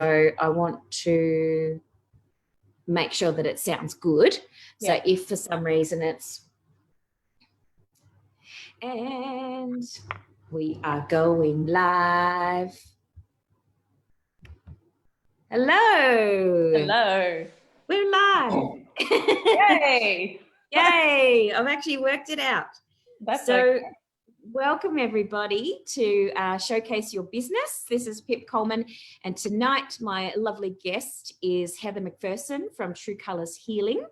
I want to make sure that it sounds good. So if for some reason and we are going live. Hello. Hello. We're live. Yay. Yay. I've actually worked it out. That's so okay. Welcome everybody to Showcase Your Business. This is Pip Coleman, and tonight my lovely guest is Heather McPherson from True Colours Healing.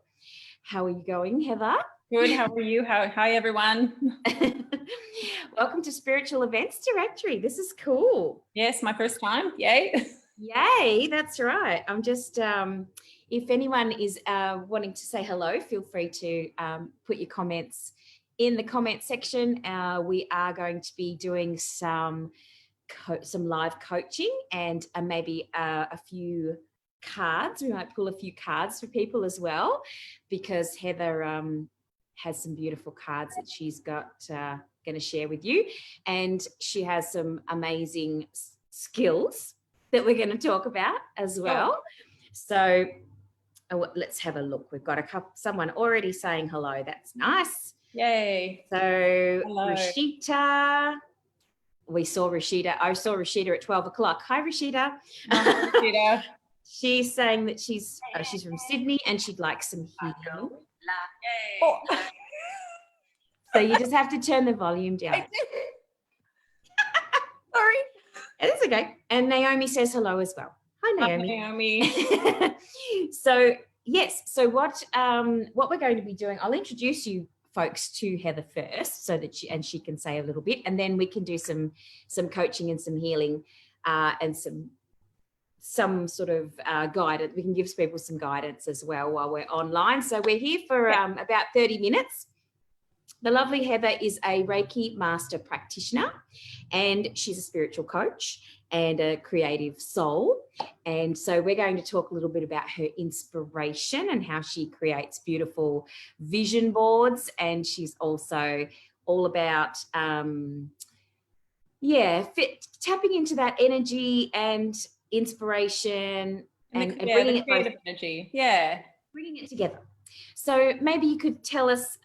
How are you going, Heather? Good. How are you? Hi everyone. Welcome to Spiritual Events Directory. This is cool. Yes, my first time. Yay. Yay, that's right. I'm just, if anyone is wanting to say hello, feel free to put your comments in the comment section. We are going to be doing some live coaching and maybe a few cards. We might pull a few cards for people as well, because Heather has some beautiful cards that she's got going to share with you, and she has some amazing skills that we're going to talk about as well. So let's have a look. We've got someone already saying hello. That's nice. Yay. So hello. Rashida, we saw Rashida. I saw Rashida at 12 o'clock. Hi, Rashida. Hi, Rashida. She's saying that she's from Sydney and she'd like some healing. Oh. So you just have to turn the volume down. Sorry. It's okay. And Naomi says hello as well. Hi, Naomi. Hi, Naomi. So yes. So what we're going to be doing, I'll introduce you folks to Heather first, so that she can say a little bit, and then we can do some coaching and some healing and some sort of guidance. We can give people some guidance as well while we're online. So we're here for about 30 minutes. The lovely Heather is a Reiki master practitioner, and she's a spiritual coach and a creative soul. And so we're going to talk a little bit about her inspiration and how she creates beautiful vision boards. And she's also all about, tapping into that energy and inspiration and bringing creative energy. Yeah. Bringing it together. So maybe you could tell us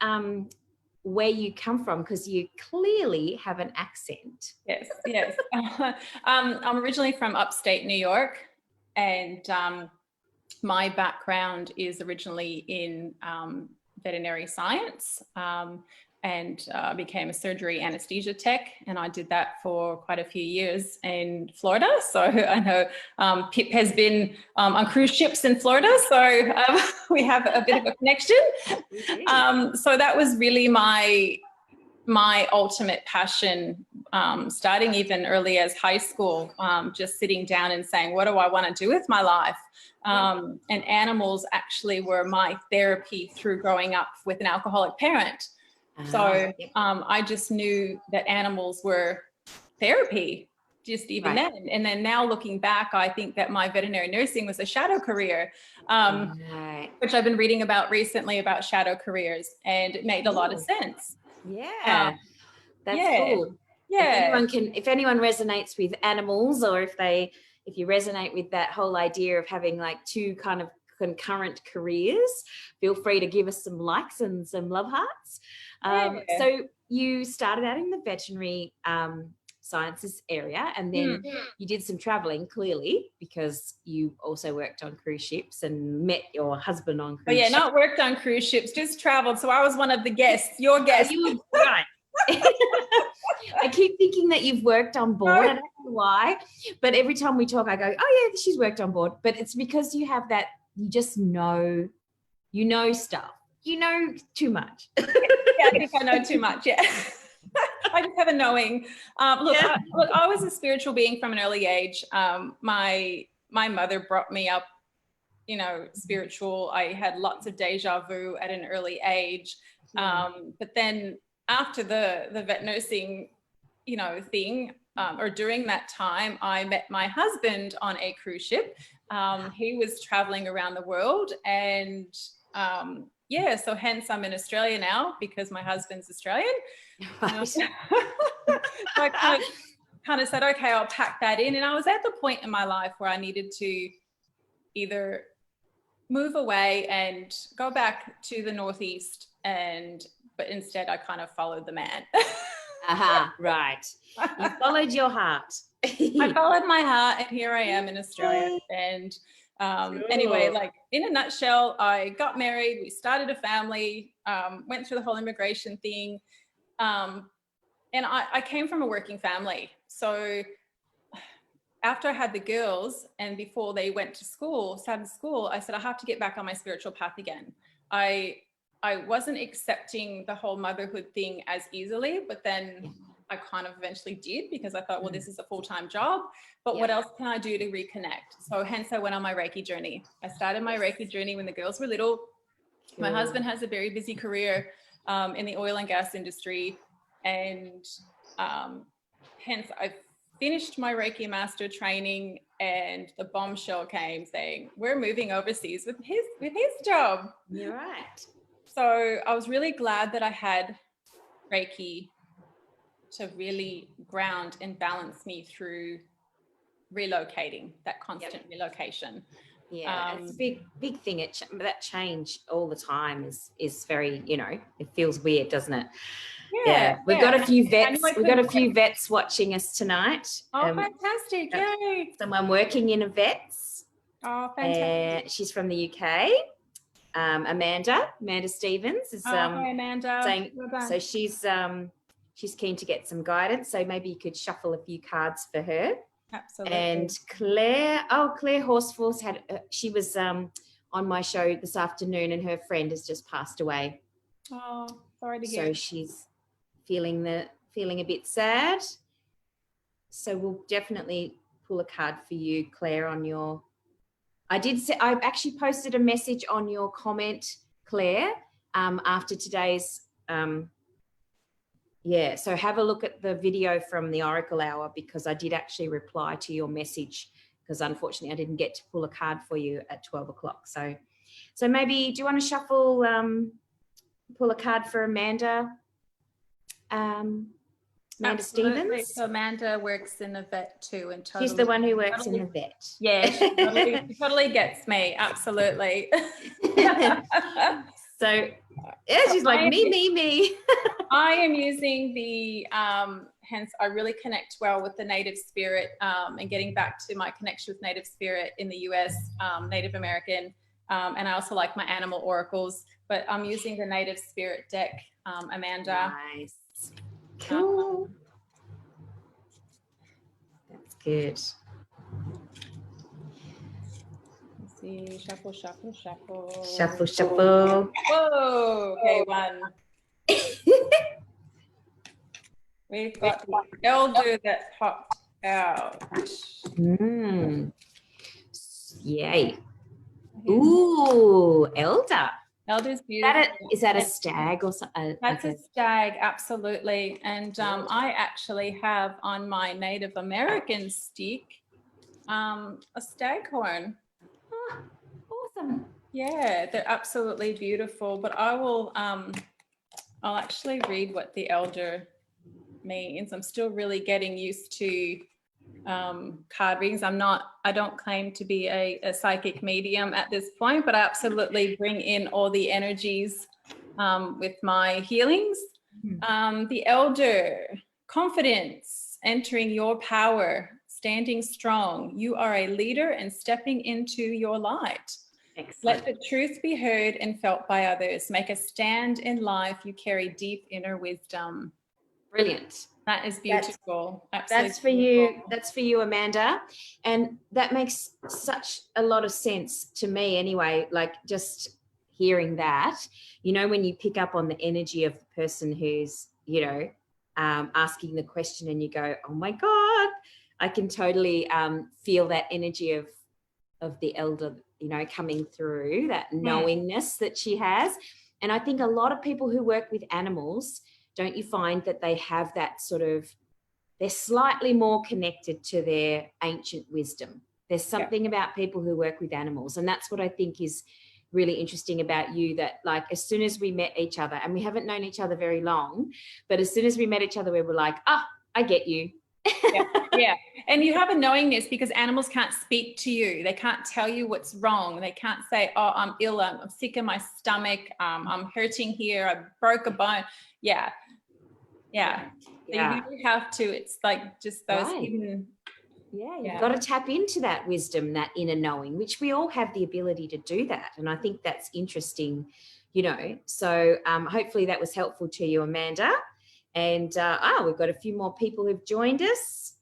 where you come from, because you clearly have an accent. Yes. I'm originally from upstate New York, and my background is originally in veterinary science, and became a surgery anesthesia tech, and I did that for quite a few years in Florida. So I know Pip has been on cruise ships in Florida, so we have a bit of a connection. So that was really my ultimate passion, starting even early as high school, just sitting down and saying, what do I want to do with my life? And animals actually were my therapy through growing up with an alcoholic parent. So I just knew that animals were therapy just even then. And then now looking back, I think that my veterinary nursing was a shadow career, which I've been reading about recently about shadow careers, and it made a lot of sense. Yeah, that's cool. Yeah. If anyone resonates with animals, or if you resonate with that whole idea of having like two kind of concurrent careers, feel free to give us some likes and some love hearts. So you started out in the veterinary sciences area, and then you did some traveling, clearly, because you also worked on cruise ships and met your husband on cruise ships. Not worked on cruise ships, just traveled. So I was one of the guests, your guest. Right. I keep thinking that you've worked on board. I don't know why, but every time we talk, I go, oh yeah, she's worked on board. But it's because you have that, you just know, stuff. You know too much. Yeah, I think I know too much. Yeah. I just have a knowing. I was a spiritual being from an early age. My mother brought me up, spiritual. I had lots of deja vu at an early age. But then after the vet nursing, thing, or during that time, I met my husband on a cruise ship. He was traveling around the world, and so hence I'm in Australia now, because my husband's Australian. So I kind of kind of said, okay, I'll pack that in. And I was at the point in my life where I needed to either move away and go back to the Northeast, but instead I kind of followed the man. Right. You followed your heart. I followed my heart, and here I am in Australia. And anyway, like in a nutshell, I got married, we started a family, went through the whole immigration thing. And I came from a working family. So after I had the girls and before they went to school, started school, I said, I have to get back on my spiritual path again. I wasn't accepting the whole motherhood thing as easily, but then I kind of eventually did, because I thought, well, this is a full-time job, but what else can I do to reconnect? So hence I went on my Reiki journey. I started my Reiki journey when the girls were little. My husband has a very busy career in the oil and gas industry. And hence I finished my Reiki master training, and the bombshell came saying, we're moving overseas with his job. You're right. So I was really glad that I had Reiki to really ground and balance me through relocating, that constant relocation. Yeah, it's a big thing. That change all the time is very, it feels weird, doesn't it? Yeah. We've got a few vets. We've got a few vets watching us tonight. Oh, fantastic. Yay. Someone working in a vet's. Oh, fantastic. She's from the UK. Amanda Stevens is hi, Amanda. saying, so she's keen to get some guidance. So maybe you could shuffle a few cards for her. Absolutely. And Claire Horseforce she was on my show this afternoon, and her friend has just passed away. Oh, sorry to hear. So she's feeling a bit sad. So we'll definitely pull a card for you, Claire, on your. I actually posted a message on your comment, Claire, after today's. So have a look at the video from the Oracle Hour, because I did actually reply to your message, because unfortunately I didn't get to pull a card for you at 12 o'clock. So maybe, do you want to shuffle, pull a card for Amanda? Amanda Stevens? So Amanda works in a vet too. And she's the one who works in the vet. Yeah, she totally gets me. Absolutely. So yeah, she's like, me. I am using the, hence I really connect well with the Native Spirit, and getting back to my connection with Native Spirit in the US, Native American, and I also like my animal oracles, but I'm using the Native Spirit deck, Amanda. Nice. Cool. That's good. Let's see, shuffle. Shuffle. Whoa, okay, one. We've got the elder that popped out. Yay. Ooh, elder. Elder's beautiful. Is that a stag or something? That's a stag, absolutely. And I actually have on my Native American stick a staghorn. Oh, awesome. Yeah, they're absolutely beautiful. But I will, I'll actually read what the elder means. I'm still really getting used to card readings. I don't claim to be a psychic medium at this point, but I absolutely bring in all the energies with my healings. The elder, confidence, entering your power, standing strong. You are a leader and stepping into your light. Excellent. Let the truth be heard and felt by others. Make a stand in life. You carry deep inner wisdom. Brilliant. That is beautiful. That's for you. That's for you, Amanda. And that makes such a lot of sense to me anyway, like just hearing that, when you pick up on the energy of the person who's, asking the question, and you go, oh my God, I can totally feel that energy of the elder, coming through, that knowingness that she has. And I think a lot of people who work with animals, don't you find that they have that sort of, they're slightly more connected to their ancient wisdom. There's something about people who work with animals. And that's what I think is really interesting about you, that like as soon as we met each other, and we haven't known each other very long, but as soon as we met each other, we were like, I get you. Yeah. And you have a knowingness because animals can't speak to you. They can't tell you what's wrong. They can't say, oh, I'm ill, I'm sick in my stomach, I'm hurting here, I broke a bone. Yeah. So you really have to, it's like just those hidden. Yeah, you've got to tap into that wisdom, that inner knowing, which we all have the ability to do that. And I think that's interesting, So hopefully that was helpful to you, Amanda. And we've got a few more people who've joined us.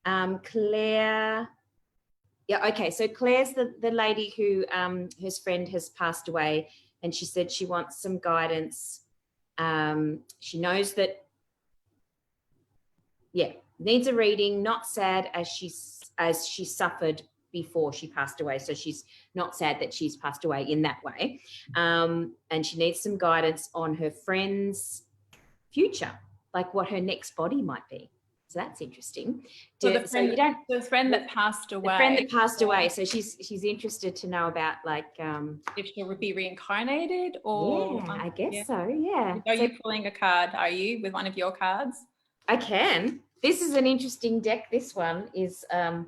Claire. Yeah, okay. So Claire's the lady who whose friend has passed away, and she said she wants some guidance. She knows that, needs a reading, not sad as she suffered before she passed away. So she's not sad that she's passed away in that way. And she needs some guidance on her friend's future, like what her next body might be. So that's interesting. The friend that passed away. The friend that passed away. So she's interested to know about if she would be reincarnated or. Yeah, I guess so. Yeah. Are you pulling a card? Are you with one of your cards? I can. This is an interesting deck. This one is, I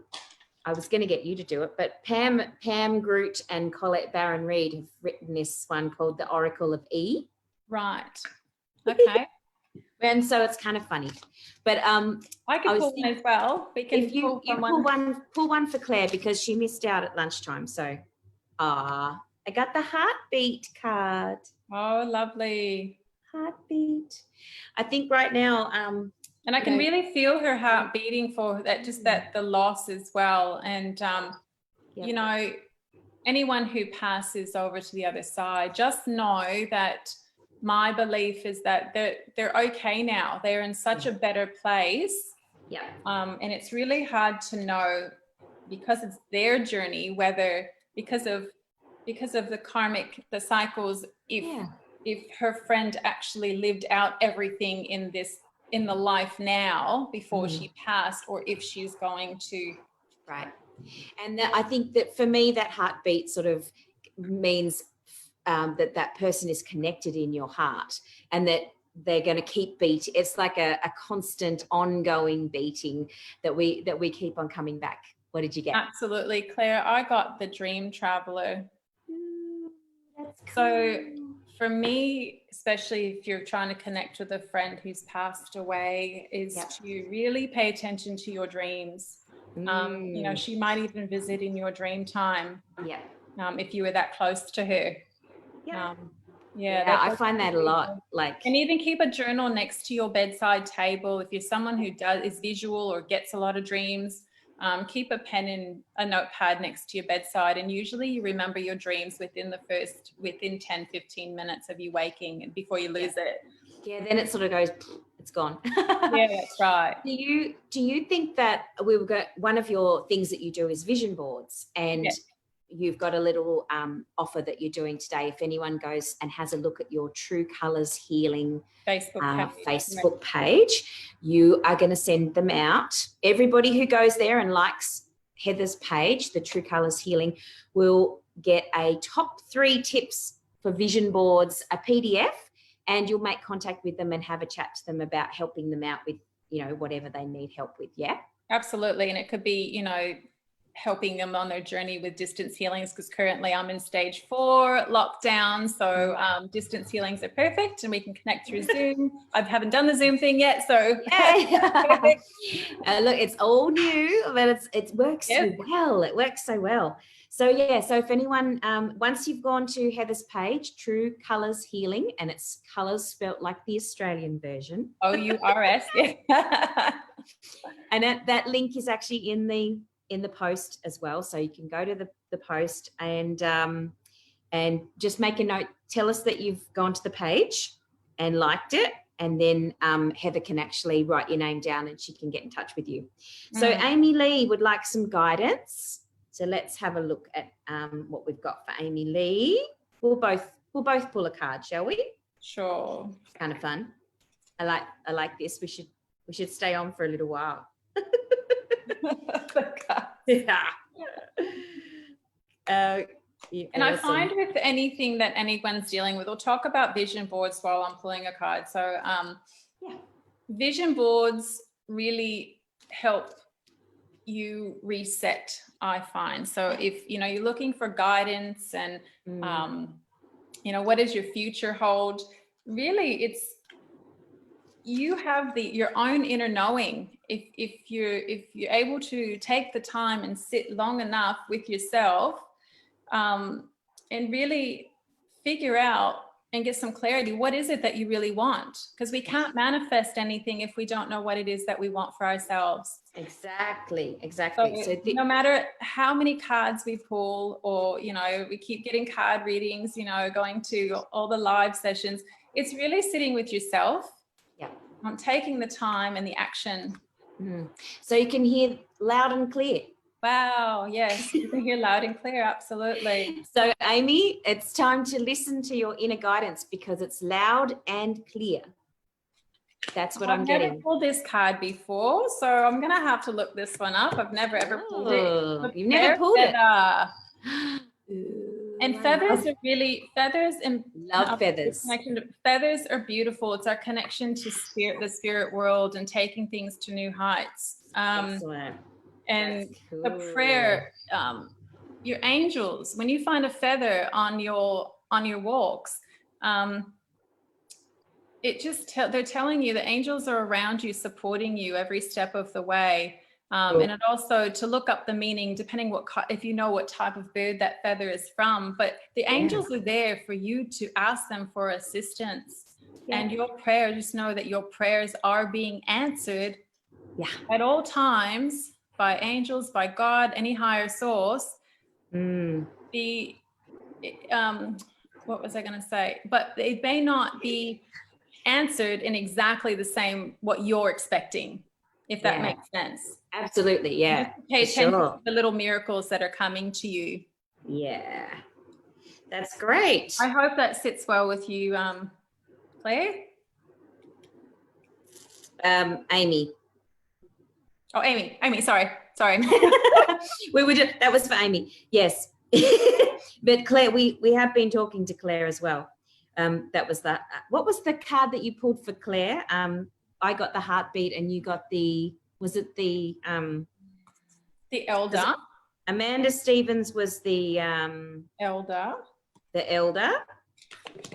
was going to get you to do it, but Pam Groot and Colette Barron-Reed have written this one called The Oracle of E. Right. Okay. And so it's kind of funny. But I can pull one as well. We can pull one for Claire because she missed out at lunchtime. So, I got the heartbeat card. Oh, lovely. Heartbeat. I think right now, and I can really feel her heart beating for that, just that the loss as well. And, anyone who passes over to the other side, just know that my belief is that they're okay now. They're in such a better place. Yeah. And it's really hard to know because it's their journey, whether because of the cycles, if her friend actually lived out everything in the life now before she passed, or if she's going to. Right. And I think that for me, that heartbeat sort of means that person is connected in your heart and that they're going to keep beating. It's like a constant ongoing beating that we keep on coming back. What did you get? Absolutely, Claire. I got the Dream Traveler. That's cool. So for me, especially if you're trying to connect with a friend who's passed away, is to really pay attention to your dreams. She might even visit in your dream time. Yeah. If you were that close to her. Yeah. I find that a lot. And even keep a journal next to your bedside table. If you're someone who is visual or gets a lot of dreams, keep a pen and a notepad next to your bedside, and usually you remember your dreams within 10-15 minutes of you waking and before you lose it. Yeah, then it sort of goes, it's gone. Yeah, that's right. Do you think that one of your things that you do is vision boards, and you've got a little offer that you're doing today? If anyone goes and has a look at your True Colours Healing Facebook page, you are going to send them out. Everybody who goes there and likes Heather's page, the True Colours Healing, will get a top 3 tips for vision boards, a PDF, and you'll make contact with them and have a chat to them about helping them out with, whatever they need help with. Yeah, absolutely. And it could be, helping them on their journey with distance healings, because currently I'm in stage 4 lockdown. So distance healings are perfect and we can connect through Zoom. I haven't done the Zoom thing yet. So look, it's all new, but it works so well. It works so well. So so if anyone, once you've gone to Heather's page, True Colours Healing, and it's colours spelt like the Australian version. OURS. And that link is actually in the post as well, so you can go to the post and just make a note. Tell us that you've gone to the page and liked it, and then Heather can actually write your name down and she can get in touch with you. So Amy Lee would like some guidance, so let's have a look at what we've got for Amy Lee. We'll both pull a card, shall we? Sure. It's kind of fun. I like this. We should stay on for a little while. And I find with anything that anyone's dealing with, we'll talk about vision boards while I'm pulling a card. So vision boards really help you reset, I find. So if, you know, you're looking for guidance and, you know, what does your future hold? Really, it's, you have your own inner knowing. If you're able to take the time and sit long enough with yourself, and really figure out and get some clarity, what is it that you really want? Because we can't manifest anything if we don't know what it is that we want for ourselves. Exactly. So no matter how many cards we pull, or, you know, we keep getting card readings, you know, going to all the live sessions, it's really sitting with yourself. Yeah. Taking the time and the action. So you can hear loud and clear. Wow, yes, you can hear loud and clear, absolutely. So Amy, it's time to listen to your inner guidance, because it's loud and clear. That's what I'm getting. I've never pulled this card before, so I'm going to have to look this one up. I've never ever pulled it. You've never pulled it? And feathers are really, feathers and love feathers. Feathers are beautiful. It's our connection to the spirit world and taking things to new heights. Excellent. And cool. The prayer, your angels, when you find a feather on your walks, it just they're telling you the angels are around you, supporting you every step of the way. And it also to look up the meaning, depending if you know what type of bird that feather is from. But the angels are there for you to ask them for assistance. And your prayer, just know that your prayers are being answered at all times by angels, by God, any higher source. What was I going to say? But it may not be answered in exactly the same what you're expecting, if that makes sense. Absolutely, yeah. Pay attention to the little miracles that are coming to you. Yeah, that's great. I hope that sits well with you, Claire. Amy. Oh, Amy, sorry. That was for Amy. Yes. But Claire, we have been talking to Claire as well. That was what was the card that you pulled for Claire? I got the heartbeat and you got the elder. Amanda Stevens was the elder. The elder.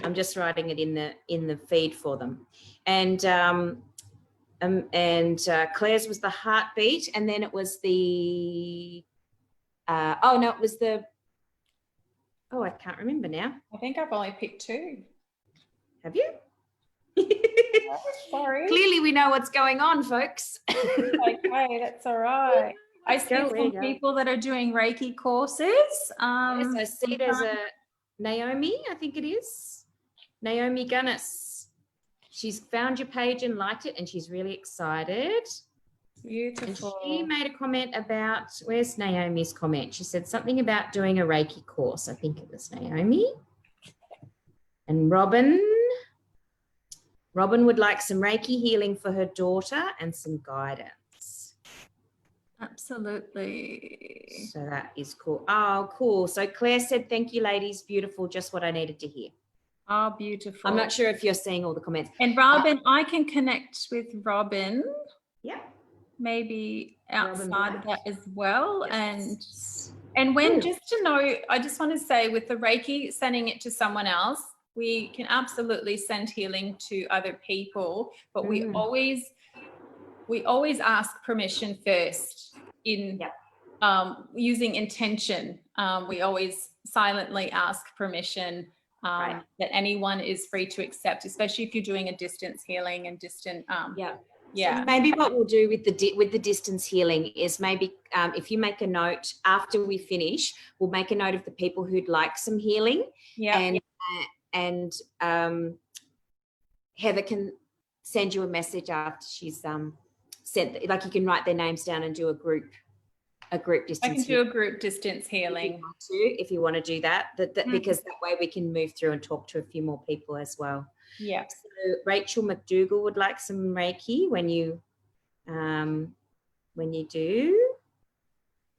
I'm just writing it in the feed for them. And Claire's was the heartbeat, and then it was the it was the I can't remember now. I think I've only picked two. Have you? Sorry. Clearly we know what's going on, folks. Okay, that's all right. I see some people that are doing Reiki courses. Yes, I see there's a Naomi, I think it is. Naomi Gunnis. She's found your page and liked it, and she's really excited. Beautiful. And she made a comment about, where's Naomi's comment? She said something about doing a Reiki course. I think it was Naomi. And Robin would like some Reiki healing for her daughter and some guidance. Absolutely. So that is cool. Oh, cool. So Claire said, thank you, ladies. Beautiful. Just what I needed to hear. Oh, beautiful. I'm not sure if you're seeing all the comments. And Robin, I can connect with Robin. Yeah. Maybe outside of that as well. Yes. And when, just to know, I just want to say with the Reiki, sending it to someone else, we can absolutely send healing to other people, but we always ask permission first in using intention. We always silently ask permission that anyone is free to accept, especially if you're doing a distance healing and distant. So maybe what we'll do with the distance healing is maybe if you make a note after we finish, we'll make a note of the people who'd like some healing. And Heather can send you a message after she's said, like, you can write their names down and do a group distance. I can do a group distance healing if you want to do that, because that way we can move through and talk to a few more people as well. Yeah. So Rachel McDougall would like some Reiki when you do.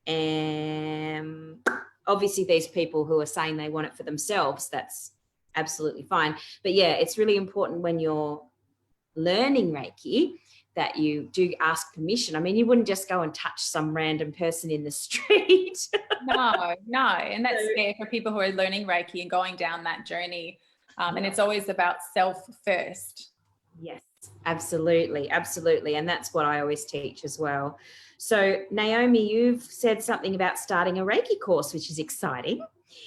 And obviously these people who are saying they want it for themselves, that's absolutely fine. But yeah, it's really important when you're learning Reiki that you do ask permission. I mean, you wouldn't just go and touch some random person in the street. No. And that's fair for people who are learning Reiki and going down that journey. And it's always about self first. Yes, absolutely. And that's what I always teach as well. So Naomi, you've said something about starting a Reiki course, which is exciting.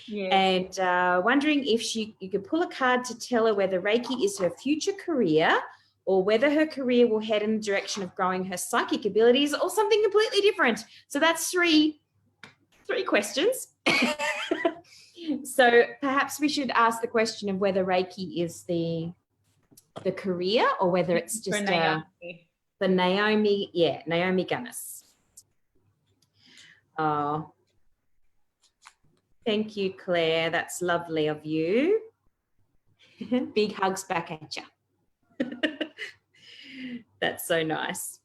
Yes. And wondering if you could pull a card to tell her whether Reiki is her future career, or whether her career will head in the direction of growing her psychic abilities, or something completely different. So that's three questions. So perhaps we should ask the question of whether Reiki is the career, or whether it's just the Naomi. Yeah, Naomi Gunnis. Oh, thank you, Claire. That's lovely of you. Big hugs back at you. That's so nice.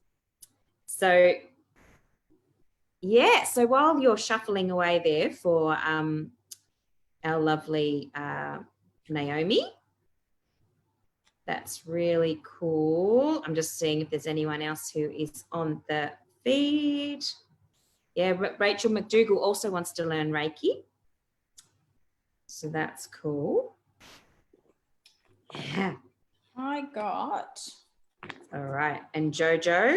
So yeah, so while you're shuffling away there for our lovely Naomi, that's really cool. I'm just seeing if there's anyone else who is on the feed. Yeah, Rachel McDougall also wants to learn Reiki, so that's cool. Yeah, I got. All right, and Jojo.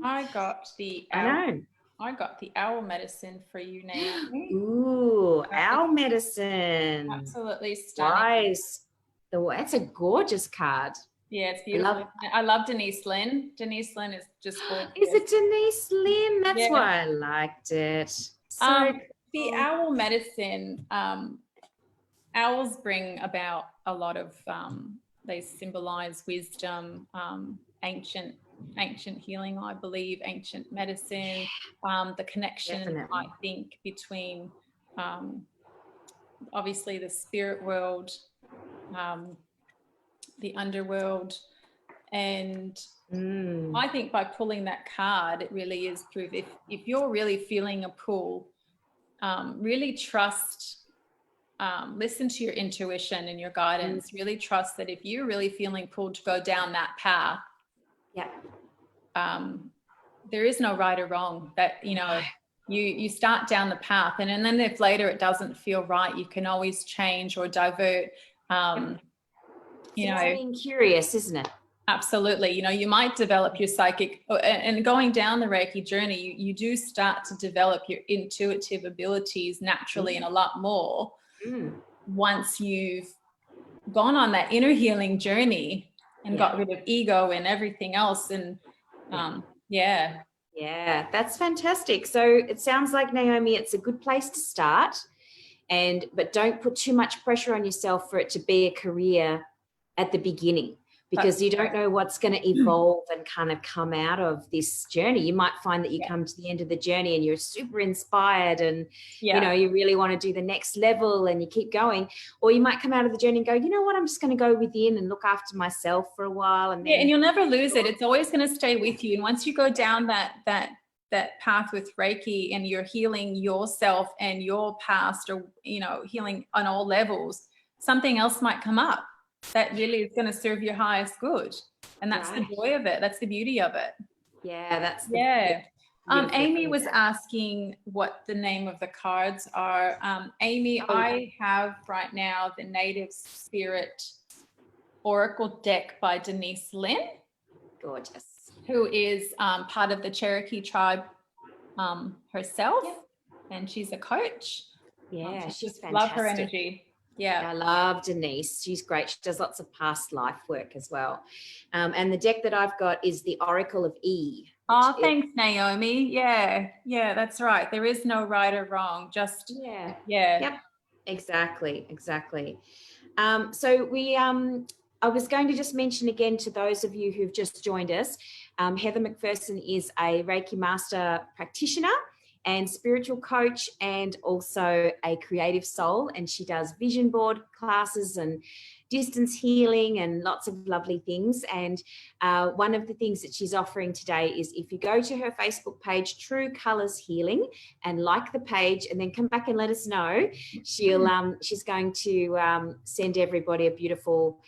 I got the owl. I got the owl medicine for you, Naomi. Ooh, owl medicine. Absolutely stunning. Nice. That's a gorgeous card. Yeah, it's beautiful. I love Denise Lynn. Denise Lynn is just gorgeous. Is it Denise Lynn? That's why I liked it. So the owl medicine, owls bring about a lot of, they symbolize wisdom, ancient healing, I believe, ancient medicine, the connection, definitely, I think, between obviously the spirit world, the underworld, and I think by pulling that card, it really is proof. If you're really feeling a pull, really trust, listen to your intuition and your guidance. Really trust that if you're really feeling pulled to go down that path, there is no right or wrong. That, you know, you start down the path, and then if later it doesn't feel right, you can always change or divert. You know, being curious, isn't it? Absolutely. You know, you might develop your psychic, and going down the Reiki journey, you do start to develop your intuitive abilities naturally and a lot more once you've gone on that inner healing journey and got rid of ego and everything else. And yeah, that's fantastic. So it sounds like, Naomi, it's a good place to start, but don't put too much pressure on yourself for it to be a career at the beginning, because you don't know what's going to evolve and kind of come out of this journey. You might find that you come to the end of the journey and you're super inspired and, you know, you really want to do the next level and you keep going. Or you might come out of the journey and go, you know what, I'm just going to go within and look after myself for a while. And then, and you'll never lose it. It's always going to stay with you. And once you go down that path with Reiki and you're healing yourself and your past, or, you know, healing on all levels, something else might come up that really is going to serve your highest good. And that's the joy of it. That's the beauty of it. Yeah, that's Amy was asking what the name of the cards are. Amy, I have right now the Native Spirit Oracle deck by Denise Lynn. Gorgeous. Who is part of the Cherokee tribe herself. And she's a coach. Yeah, she's fantastic. Love her energy. Yeah, I love Denise. She's great. She does lots of past life work as well. And the deck that I've got is the Oracle of E. Oh, thanks, Naomi. Yeah, that's right. There is no right or wrong. Just Yep. Exactly. So I was going to just mention again to those of you who've just joined us, Heather McPherson is a Reiki Master Practitioner and spiritual coach, and also a creative soul, and she does vision board classes and distance healing and lots of lovely things. And one of the things that she's offering today is, if you go to her Facebook page, True Colors Healing, and like the page and then come back and let us know, she's going to send everybody a beautiful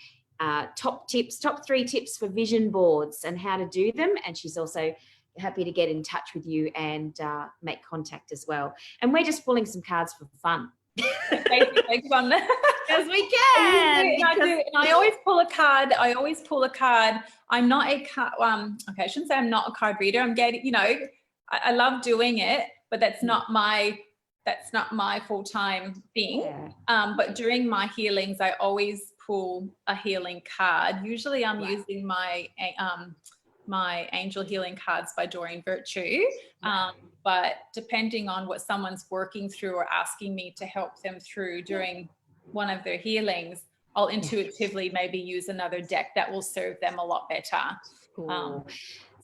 top 3 tips for vision boards and how to do them. And she's also happy to get in touch with you and make contact as well. And we're just pulling some cards for fun. Basically fun. Because we can. I always pull a card. I'm not a card. Okay, I shouldn't say I'm not a card reader. I'm getting, I love doing it, but that's not my full-time thing. Yeah. But during my healings, I always pull a healing card. Usually I'm using my angel healing cards by Doreen Virtue. But depending on what someone's working through or asking me to help them through during one of their healings, I'll intuitively maybe use another deck that will serve them a lot better. Cool.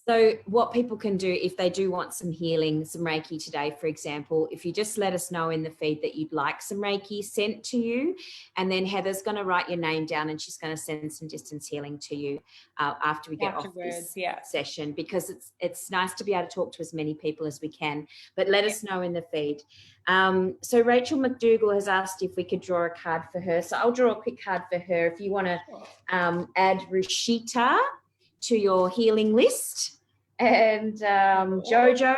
So what people can do if they do want some healing, some Reiki today, for example, if you just let us know in the feed that you'd like some Reiki sent to you, and then Heather's going to write your name down and she's going to send some distance healing to you after we get off this session, because it's nice to be able to talk to as many people as we can, but let us know in the feed. So Rachel McDougall has asked if we could draw a card for her. So I'll draw a quick card for her. If you want to add Rishita to your healing list, and Jojo,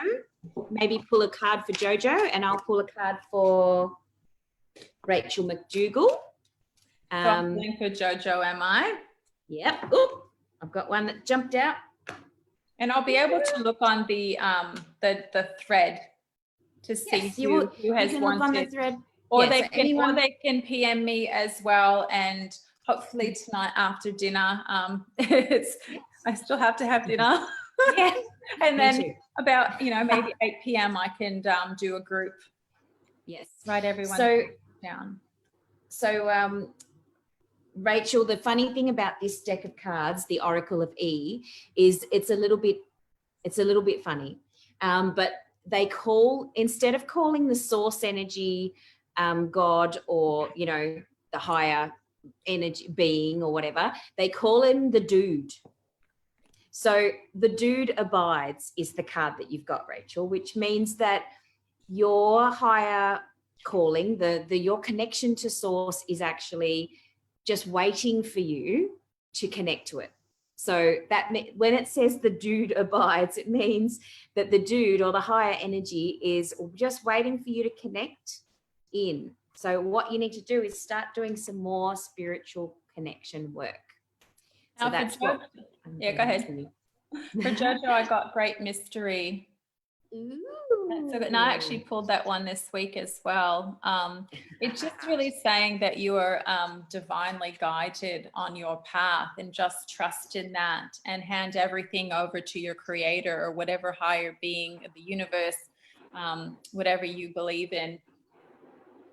maybe pull a card for Jojo, and I'll pull a card for Rachel McDougall. So I'm pulling for Jojo, am I? Yep. Oop, I've got one that jumped out. And I'll be able to look on the thread to see who has wanted. On the thread. Or they can PM me as well, and hopefully tonight after dinner. I still have to have dinner. Yeah. And then about, maybe 8 p.m. I can do a group. Yes. Write everyone down. So Rachel, the funny thing about this deck of cards, the Oracle of E, is it's a little bit funny. But they instead of calling the source energy God, or the higher energy being or whatever, they call him the dude. So the dude abides is the card that you've got, Rachel, which means that your higher calling, your connection to source, is actually just waiting for you to connect to it. So that when it says the dude abides, it means that the dude or the higher energy is just waiting for you to connect in. So what you need to do is start doing some more spiritual connection work. So that's what. Yeah, go ahead. For Jojo, I got Great Mystery. Ooh. So and I actually pulled that one this week as well. It's just really saying that you are divinely guided on your path, and just trust in that and hand everything over to your creator or whatever higher being of the universe, whatever you believe in.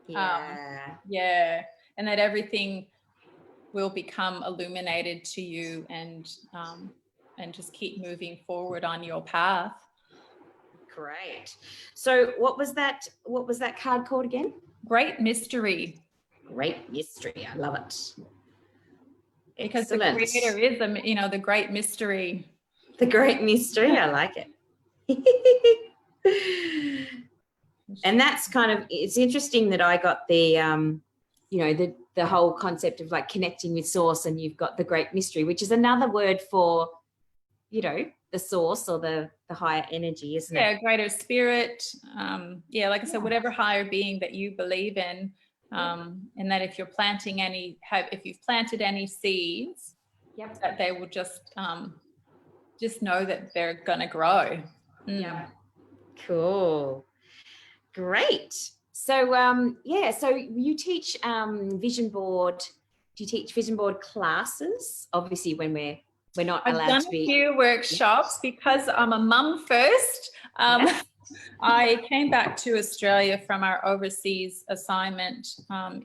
And that everything will become illuminated to you, and just keep moving forward on your path. Great. So what was that card called again? Great Mystery. Great Mystery. I love it. Because the creator is the great mystery. The great mystery. I like it. And that's it's interesting that I got the the whole concept of like connecting with source, and you've got the great mystery, which is another word for the source or the higher energy, isn't it? Yeah, greater spirit. Like I said, whatever higher being that you believe in, and that if you're planting if you've planted any seeds, that they will just know that they're gonna grow. Yeah. Cool. Great. So so you teach vision board. Do you teach vision board classes? Obviously, when we're not allowed to be. I've done a few workshops because I'm a mum first. I came back to Australia from our overseas assignment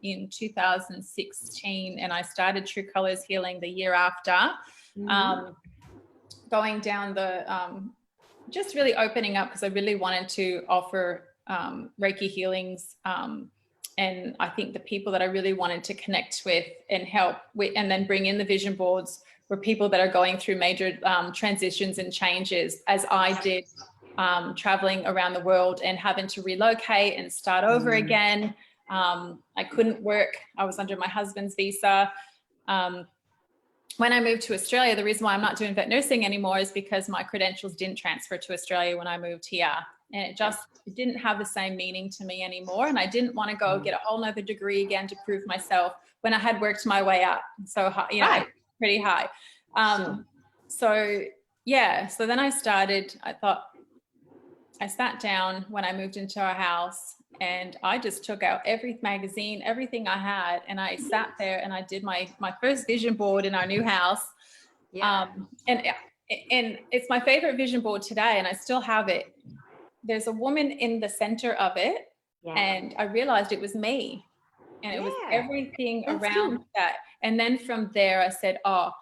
in 2016, and I started True Colours Healing the year after. Going down just really opening up, because I really wanted to offer Reiki healings, and I think the people that I really wanted to connect with and help with, and then bring in the vision boards, were people that are going through major transitions and changes, as I did, traveling around the world and having to relocate and start over again. I couldn't work. I was under my husband's visa. when I moved to Australia, the reason why I'm not doing vet nursing anymore is because my credentials didn't transfer to Australia when I moved here. And it didn't have the same meaning to me anymore. And I didn't want to go get a whole nother degree again to prove myself when I had worked my way up so high, you know, pretty high. So yeah, so then I sat down when I moved into our house, and I just took out every magazine, everything I had, and I sat there and I did my first vision board in our new house. And it's my favorite vision board today, and I still have it. There's a woman in the center of it, and I realized it was me, and it was everything around that. And then from there, I said, oh,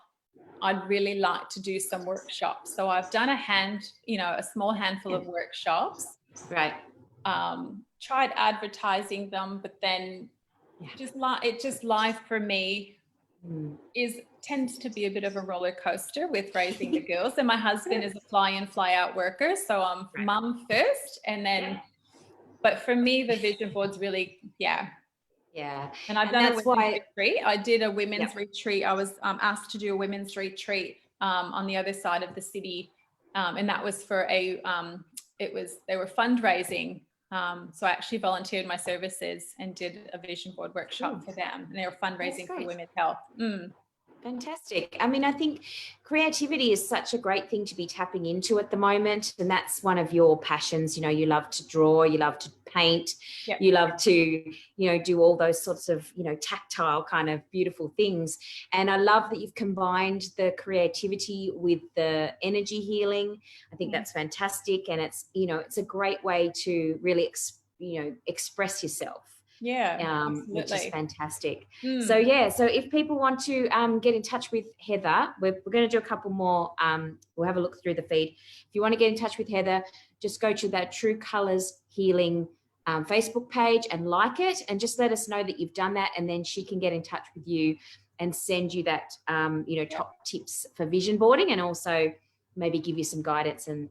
I'd really like to do some workshops. So I've done a small handful of workshops. Right. Tried advertising them, but then life for me tends to be a bit of a roller coaster with raising the girls. And my husband is a fly in, fly out worker. So I'm mum first, and then, but for me, the vision board's really, And I've done a women's retreat. I did a women's retreat. I was asked to do a women's retreat on the other side of the city. And that was for they were fundraising. So I actually volunteered my services and did a vision board workshop for them. And they were fundraising for women's health. Fantastic. I mean, I think creativity is such a great thing to be tapping into at the moment. And that's one of your passions. You know, you love to draw, you love to paint, you love to, do all those sorts of, tactile kind of beautiful things. And I love that you've combined the creativity with the energy healing. I think that's fantastic. And it's, it's a great way to really, express yourself. Which is fantastic. So if people want to get in touch with Heather, we're going to do a couple more. We'll have a look through the feed. If you want to get in touch with Heather, just go to that True Colours Healing Facebook page and like it, and just let us know that you've done that, and then she can get in touch with you and send you that top tips for vision boarding, and also maybe give you some guidance. And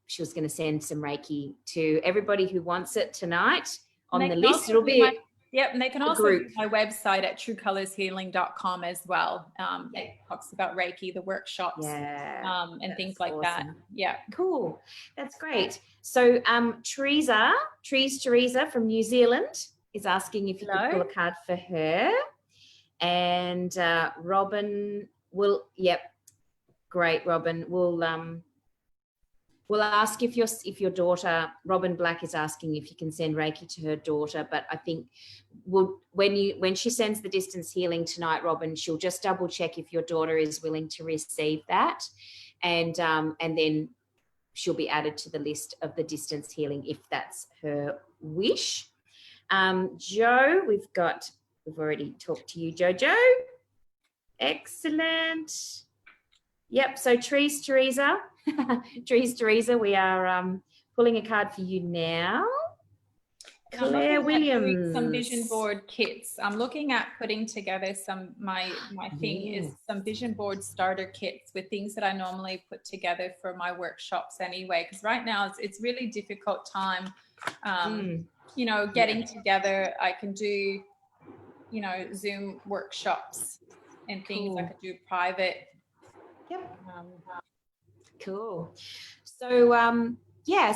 she was going to send some Reiki to everybody who wants it tonight. On the list, it'll be and they can also use my website at truecolorshealing.com as well. It talks about Reiki, the workshops, and things like that. Cool, that's great. So Teresa from New Zealand is asking if you could pull a card for her, and Robin will great. Robin will we'll ask if your daughter, Robin Black, is asking if you can send Reiki to her daughter. But I think when she sends the distance healing tonight, Robin, she'll just double check if your daughter is willing to receive that, and then she'll be added to the list of the distance healing if that's her wish. Joe, we've already talked to you, Jojo. Excellent. Yep. So Teresa, we are pulling a card for you now. Claire Williams. Some vision board kits. I'm looking at putting together my thing is some vision board starter kits with things that I normally put together for my workshops anyway. Because right now it's really difficult time, getting together. I can do, Zoom workshops and things. Cool. I could do private. Yep. Cool. So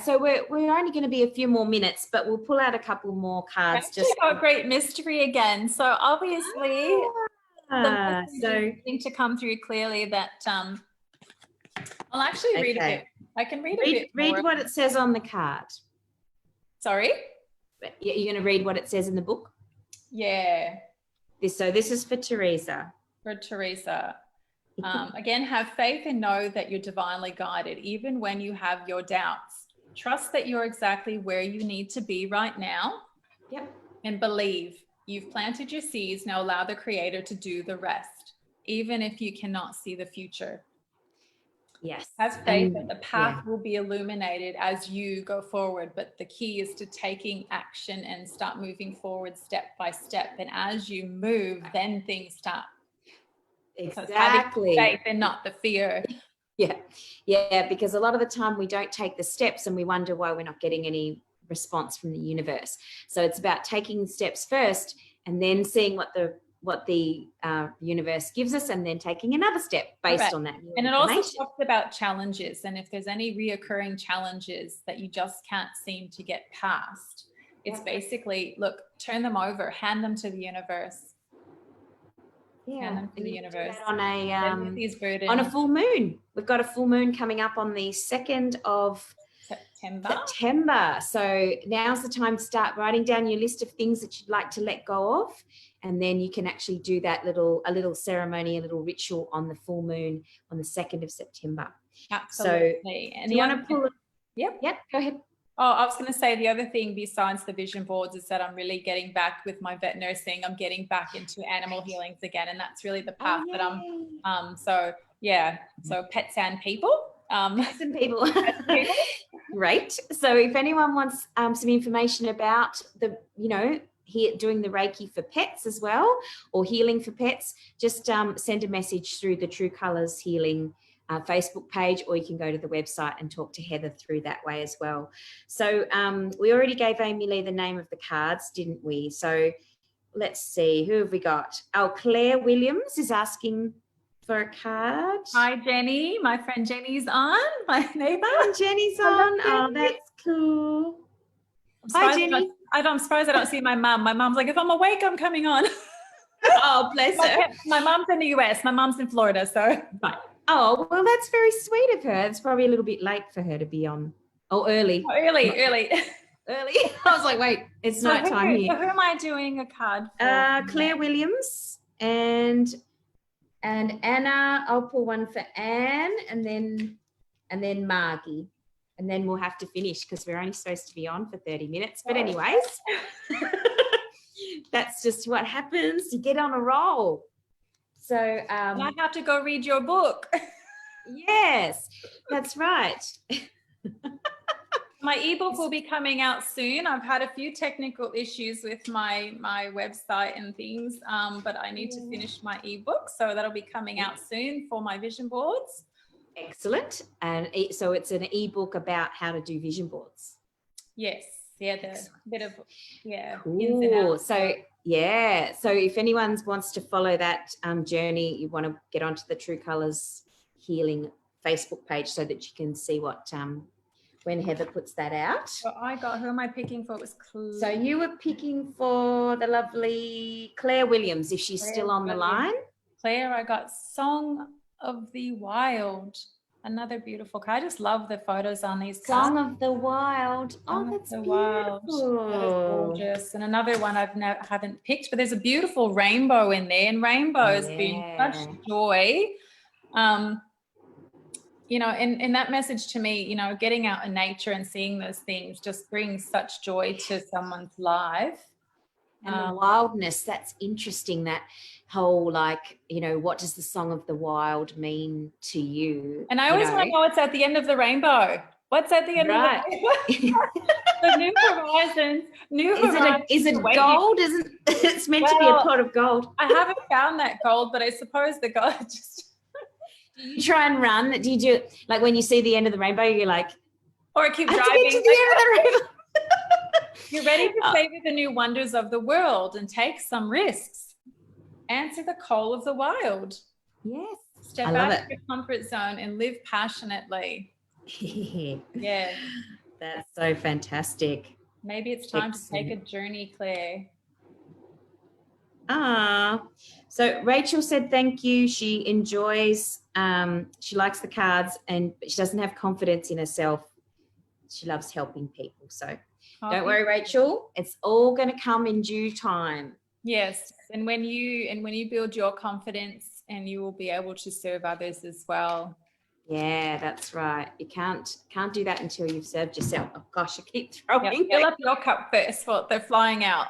so we're only going to be a few more minutes, but we'll pull out a couple more cards. Just a great mystery again. So obviously, the thing to come through clearly that I'll actually read a bit. I can read a bit. Read what it says on the card. Sorry. You're going to read what it says in the book. Yeah. This is for Teresa. For Teresa. Again, have faith and know that you're divinely guided, even when you have your doubts. Trust that you're exactly where you need to be right now. Yep. And believe you've planted your seeds. Now allow the Creator to do the rest, even if you cannot see the future. Yes. Have faith that the path will be illuminated as you go forward. But the key is to taking action and start moving forward step by step. And as you move, then things start. Exactly. Faith and not the fear. Yeah, because a lot of the time we don't take the steps and we wonder why we're not getting any response from the universe. So it's about taking steps first and then seeing what the universe gives us, and then taking another step based on that new and it also information. talks about challenges, and if there's any reoccurring challenges that you just can't seem to get past, it's basically, look, turn them over, hand them to the universe. Hand them to the universe on a full moon. We've got a full moon coming up on the 2nd of September. So now's the time to start writing down your list of things that you'd like to let go of, and then you can actually do that a little ceremony, a little ritual on the full moon on the 2nd of September. Absolutely. So do you want to pull it? Yep, go ahead. Oh, I was going to say the other thing besides the vision boards is that I'm really getting back with my vet nursing. I'm getting back into animal healings again, and that's really the path that I'm. So pets and people. Pets and people. Great. So if anyone wants some information about doing the Reiki for pets as well, or healing for pets, just send a message through the True Colours Healing Facebook page, or you can go to the website and talk to Heather through that way as well. So we already gave Amy Lee the name of the cards, didn't we? So let's see, who have we got? Oh, Claire Williams is asking for a card. Hi, Jenny. My friend Jenny's on, my neighbour. Jenny's on. Oh, that's cool. Hi, Jenny. I'm surprised I don't see my mum. My mum's like, if I'm awake, I'm coming on. Oh, bless her. My mum's in the US. My mum's in Florida, so. Right. Oh, well, that's very sweet of her. It's probably a little bit late for her to be on. Oh, early. Oh, early. Early. I was like, wait, it's night time here. So who am I doing a card for? Claire Williams and Anna. I'll pull one for Anne, and then Margie. And then we'll have to finish because we're only supposed to be on for 30 minutes. But anyways, that's just what happens. You get on a roll. So I have to go read your book. Yes, that's right. My ebook will be coming out soon. I've had a few technical issues with my website and things, but I need to finish my ebook. So that'll be coming out soon for my vision boards. Excellent. And so it's an ebook about how to do vision boards. Yes. Yeah, bit of, cool. Ins and outs. So if anyone wants to follow that journey, you want to get onto the True Colours Healing Facebook page so that you can see what when Heather puts that out. So who am I picking for? It was Claire. So you were picking for the lovely Claire Williams, if she's still on the line. Claire, I got Song of the Wild. Another beautiful card. I just love the photos on these cards. Song of the Wild. Oh, that's beautiful. That is gorgeous. And another one haven't picked, but there's a beautiful rainbow in there, and rainbows bring such joy. And that message to me, getting out in nature and seeing those things just brings such joy to someone's life. And the wildness, that's interesting, that whole what does the Song of the Wild mean to you? And I always want to know what's at the end of the rainbow. What's at the end of the rainbow? The new horizons. Is it gold? It's meant to be a pot of gold. I haven't found that gold, but I suppose the gold just... Do you try and run? Do you do like when you see the end of the rainbow, you're like... Or I keep driving. To get to the end of the rainbow. You're ready to savor the new wonders of the world and take some risks. Answer the call of the wild. Yes. Step out of your comfort zone and live passionately. Yeah. That's so fantastic. Maybe it's time to take a journey, Claire. So Rachel said thank you. She enjoys, she likes the cards, but she doesn't have confidence in herself. She loves helping people. So don't worry, Rachel. It's all going to come in due time. Yes, and when you build your confidence, and you will be able to serve others as well. Yeah, that's right. You can't do that until you've served yourself. Oh gosh, I keep throwing. Fill up your cup first. Well, they're flying out.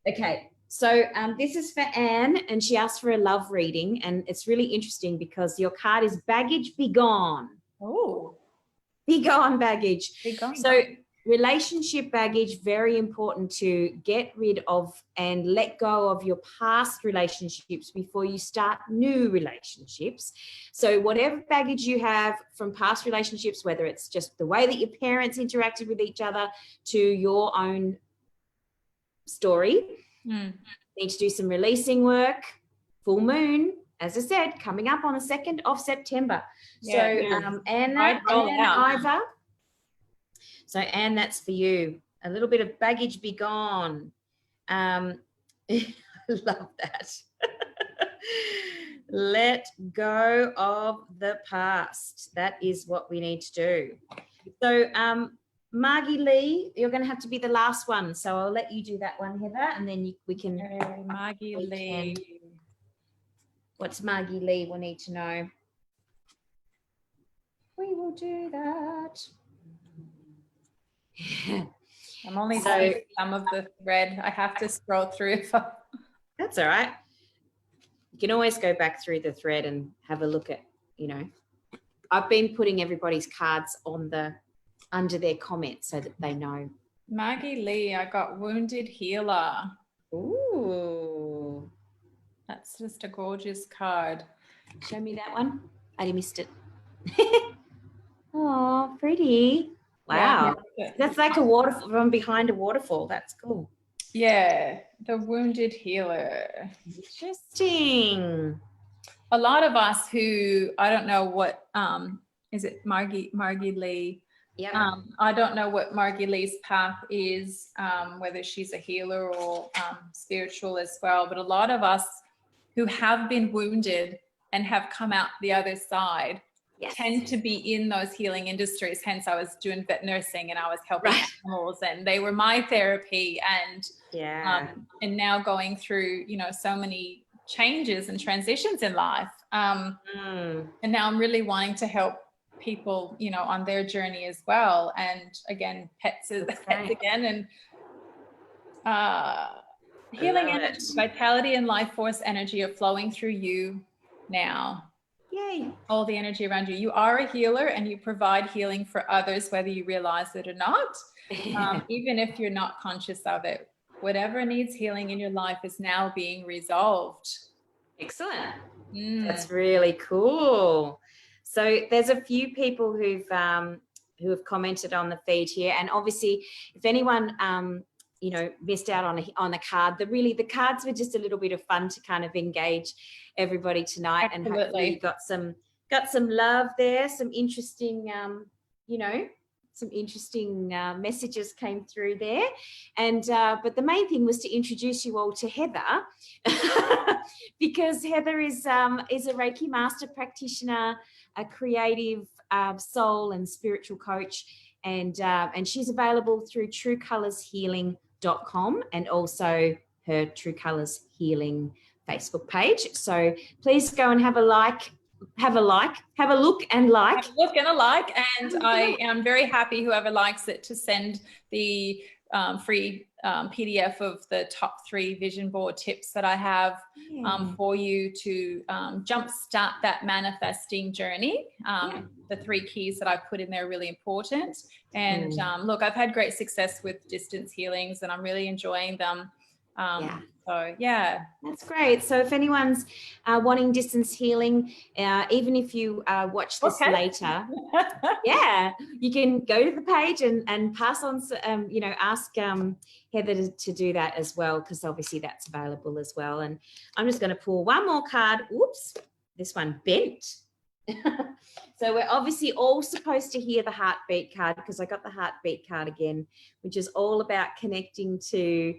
Okay, so this is for Anne, and she asked for a love reading, and it's really interesting because your card is baggage be gone. Oh, be gone baggage. Be gone. So relationship baggage, very important to get rid of and let go of your past relationships before you start new relationships. So whatever baggage you have from past relationships, whether it's just the way that your parents interacted with each other to your own story, Need to do some releasing work. Full moon, as I said, coming up on the 2nd of September. Yeah, so Anne Ivor. So Anne, that's for you. A little bit of baggage be gone. I love that. Let go of the past. That is what we need to do. So Margie Lee, you're going to have to be the last one. So I'll let you do that one, Heather, and then we can. Margie Lee. What's Margie Lee? We'll need to know. We will do that. I'm only seeing some of the thread. I have to scroll through. That's all right. You can always go back through the thread and have a look at, I've been putting everybody's cards on under their comments so that they know. Margie Lee, I got Wounded Healer. Ooh. That's just a gorgeous card. Show me that one. I missed it. Oh, pretty. Wow. Yeah. That's like a waterfall from behind a waterfall. That's cool. Yeah, the Wounded Healer. Interesting. A lot of us who, I don't know what, is it Margie Lee? Yeah. I don't know what Margie Lee's path is, whether she's a healer or spiritual as well. But a lot of us who have been wounded and have come out the other side tend to be in those healing industries. Hence, I was doing vet nursing and I was helping animals, and they were my therapy. And and now going through, so many changes and transitions in life. And now I'm really wanting to help people, on their journey as well. And again, pets again, and healing energy, vitality and life force energy are flowing through you now. Yay. All the energy around you. You are a healer and you provide healing for others, whether you realize it or not, even if you're not conscious of it. Whatever needs healing in your life is now being resolved. Excellent. That's really cool. So there's a few people who have commented on the feed here, and obviously, if anyone missed out on a card, the cards were just a little bit of fun to kind of engage everybody tonight. Absolutely. And hopefully you got some love there, some interesting messages came through there. And but the main thing was to introduce you all to Heather because Heather is a Reiki master practitioner, a creative soul and spiritual coach, and she's available through truecolorshealing.com and also her True Colors Healing Facebook page. So please go and have a look and like. And I am very happy, whoever likes it, to send the free PDF of the top 3 vision board tips that I have for you to jumpstart that manifesting journey. The 3 keys that I put in there are really important. And look, I've had great success with distance healings and I'm really enjoying them. So yeah, that's great. So if anyone's wanting distance healing, even if you watch this later, you can go to the page and pass on, ask Heather to do that as well, because obviously that's available as well. And I'm just going to pull one more card. Oops, this one bent. So we're obviously all supposed to hear the heartbeat card, because I got the heartbeat card again, which is all about connecting to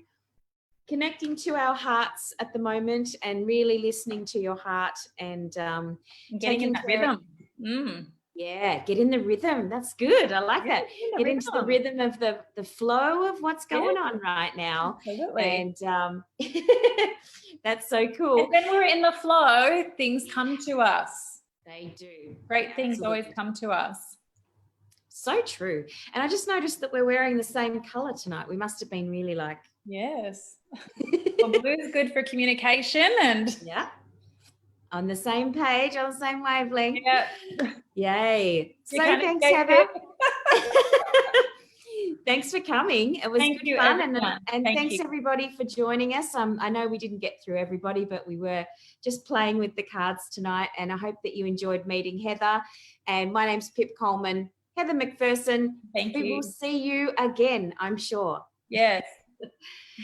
our hearts at the moment and really listening to your heart and getting in that rhythm. Yeah, get in the rhythm. That's good. I like that. Get into the rhythm of the flow of what's going on right now. Absolutely. And that's so cool. And when we're in the flow, things come to us. They do. Great things always come to us. So true. And I just noticed that we're wearing the same color tonight. We must have been really yes. Well, blue is good for communication and on the same page, on the same wavelength. Yeah. Yay. So thanks, Heather. Thanks for coming. It was good fun. And thanks everybody for joining us. I know we didn't get through everybody, but we were just playing with the cards tonight. And I hope that you enjoyed meeting Heather. And my name's Pip Coleman, Heather McPherson. Thank you. We will see you again, I'm sure. Yes.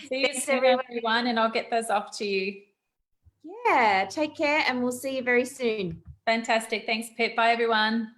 See you Thanks, soon, everyone. everyone, and I'll get those off to you. Yeah, take care and we'll see you very soon. Fantastic. Thanks, Pip. Bye, everyone.